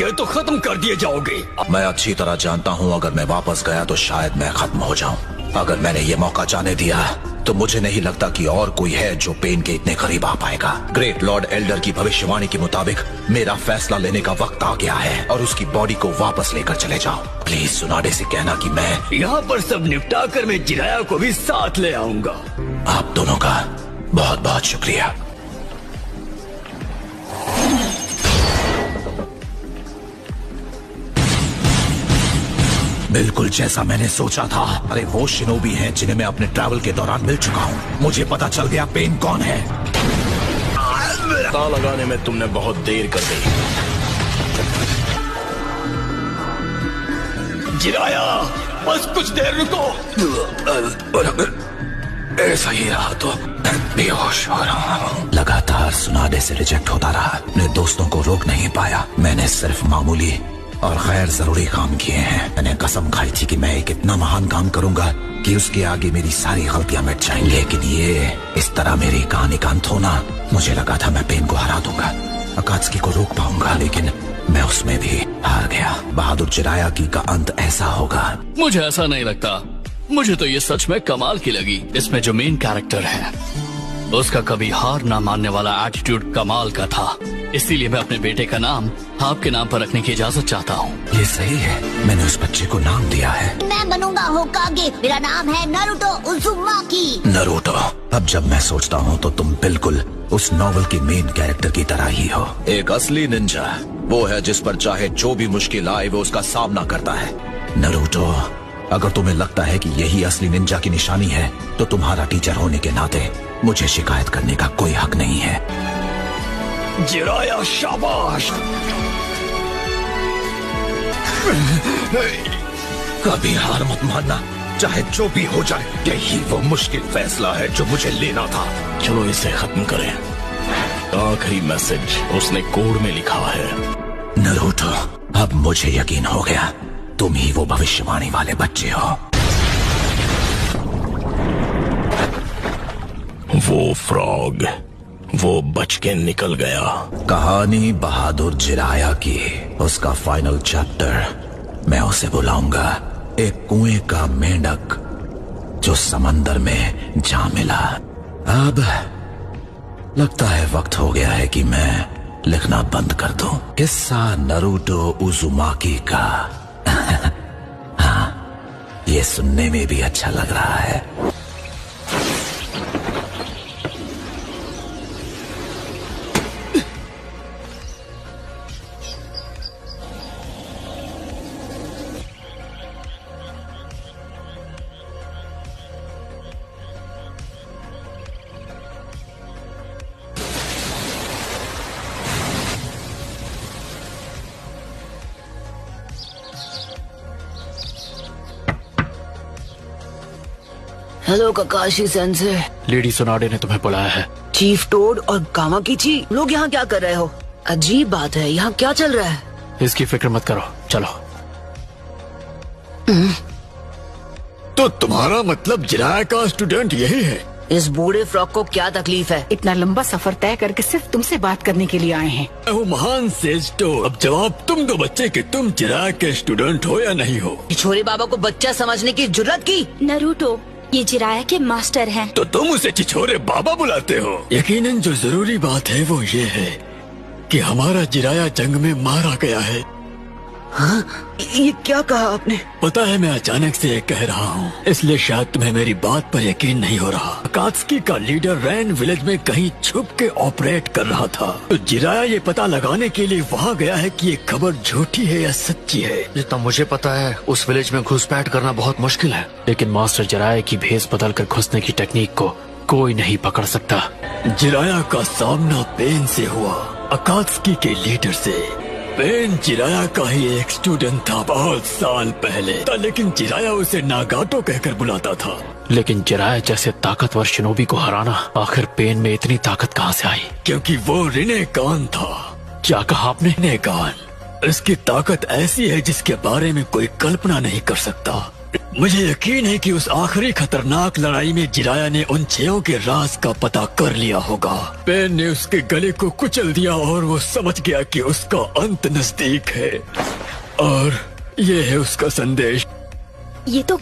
ये तो खत्म कर दिए जाओगे। मैं अच्छी तरह जानता हूँ अगर मैं वापस गया तो शायद मैं खत्म हो जाऊं। अगर मैंने ये मौका जाने दिया तो मुझे नहीं लगता कि और कोई है जो पेन के इतने करीब आ पाएगा। ग्रेट लॉर्ड एल्डर की भविष्यवाणी के मुताबिक मेरा फैसला लेने का वक्त आ गया है और उसकी बॉडी को वापस लेकर चले जाओ। प्लीज सुनाडे से कहना कि मैं यहाँ पर सब निपटा कर मैं जिराया को भी साथ ले आऊंगा। आप दोनों का बहुत बहुत शुक्रिया। बिल्कुल जैसा मैंने सोचा था। अरे वो शिनोबी हैं जिन्हें मैं अपने ट्रैवल के दौरान मिल चुका हूँ। मुझे पता चल गया पेन कौन है। पता लगाने में तुमने बहुत देर कर दी। जिराया बस कुछ देर रुको। और अगर ऐसा ही रहा तो बेहोश हो रहा हूँ। लगातार सुनाडे से रिजेक्ट होता रहा। अपने दोस्तों को रोक नहीं पाया। मैंने सिर्फ मामूली और गैर जरूरी काम किए हैं। मैंने कसम खाई थी कि मैं एक इतना महान काम करूंगा कि उसके आगे मेरी सारी गलतियां मिट जाएंगी। लेकिन ये इस तरह मेरी कहानी का अंत होना, मुझे लगा था मैं पेन को हरा दूंगा, अकात्सुकी को रोक पाऊंगा, लेकिन मैं उसमें भी हार गया। बहादुर जिरायाकी का अंत ऐसा होगा। मुझे ऐसा नहीं लगता। मुझे तो ये सच में कमाल की लगी। इसमें जो मेन कैरेक्टर है उसका कभी हार ना मानने वाला एटीट्यूड कमाल का था। इसीलिए मैं अपने बेटे का नाम आपके नाम पर रखने की इजाजत चाहता हूँ। ये सही है। मैंने उस बच्चे को नाम दिया है। मैं बनूंगा होकागे। मेरा नाम है नारुतो उज़ुमाकी। नारुतो। अब जब मैं सोचता हूँ तो तुम बिल्कुल उस नॉवल की मेन कैरेक्टर की तरह ही हो। एक असली निंजा वो है जिस पर चाहे जो भी मुश्किल आए वो उसका सामना करता है। नारुतो, अगर तुम्हें लगता है कि यही असली निंजा की निशानी है तो तुम्हारा टीचर होने के नाते मुझे शिकायत करने का कोई हक नहीं है। जिराया शाबाश। कभी हार मत मानना, चाहे जो भी हो जाए। यही वो मुश्किल फैसला है जो मुझे लेना था। चलो इसे खत्म करें। आखिरी मैसेज उसने कोड में लिखा है। नारुतो, अब मुझे यकीन हो गया तुम ही वो भविष्यवाणी वाले बच्चे हो। वो फ्रॉग, वो बच के निकल गया। कहानी बहादुर जिराया की उसका फाइनल चैप्टर मैं उसे बुलाऊंगा एक कुएं का मेंढक जो समंदर में जा मिला। अब लगता है वक्त हो गया है कि मैं लिखना बंद कर दूं। किस्सा नारुतो उज़ुमाकी का। हाँ, ये सुनने में भी अच्छा लग रहा है। Hello ककाशी sense. लेडी सुनाडे ने तुम्हें बुलाया है। चीफ टोड और कामाकीची लोग यहाँ क्या कर रहे हो? अजीब बात है, यहाँ क्या चल रहा है? इसकी फिक्र मत करो, चलो। तो तुम्हारा मतलब जिराया का स्टूडेंट यही है? इस बूढ़े फ्रॉक को क्या तकलीफ है? इतना लंबा सफर तय करके सिर्फ तुमसे बात करने के लिए आए हैं। वो महान सेज टोड। अब जवाब तुम दो बच्चे कि तुम जिराया के स्टूडेंट हो या नहीं हो। छोरे बाबा को बच्चा समझने की जुर्रत की। नारुतो, ये जिराया के मास्टर हैं। तो तुम उसे छिछोरे बाबा बुलाते हो। यकीनन जो जरूरी बात है वो ये है कि हमारा जिराया जंग में मारा गया है। हाँ? ये क्या कहा आपने? पता है मैं अचानक से ये कह रहा हूँ, इसलिए शायद तुम्हें मेरी बात पर यकीन नहीं हो रहा। अकात्सुकी का लीडर रैन विलेज में कहीं छुप के ऑपरेट कर रहा था। तो जिराया ये पता लगाने के लिए वहाँ गया है कि ये खबर झूठी है या सच्ची है। जितना मुझे पता है उस विलेज में घुसपैठ करना बहुत मुश्किल है, लेकिन मास्टर जिराया की भेस बदल कर घुसने की टेक्निक को कोई नहीं पकड़ सकता। जिराया का सामना पेन से हुआ, अकात्सुकी के लीडर से। पेन जिराया का ही एक स्टूडेंट था बहुत साल पहले था, लेकिन जिराया उसे नागाटो कहकर बुलाता था। लेकिन जिराया जैसे ताकतवर शिनोबी को हराना, आखिर पेन में इतनी ताकत कहाँ से आई? क्योंकि वो रिनेगान था। क्या कहा आपने? रिनेगान, इसकी ताकत ऐसी है जिसके बारे में कोई कल्पना नहीं कर सकता। मुझे यकीन है कि उस आखिरी खतरनाक लड़ाई में जिराया ने उन 6 के राज का पता कर लिया होगा। पेन ने उसके गले को कुचल दिया और वो समझ गया कि उसका अंत नजदीक है। और ये है उसका संदेश। ये तो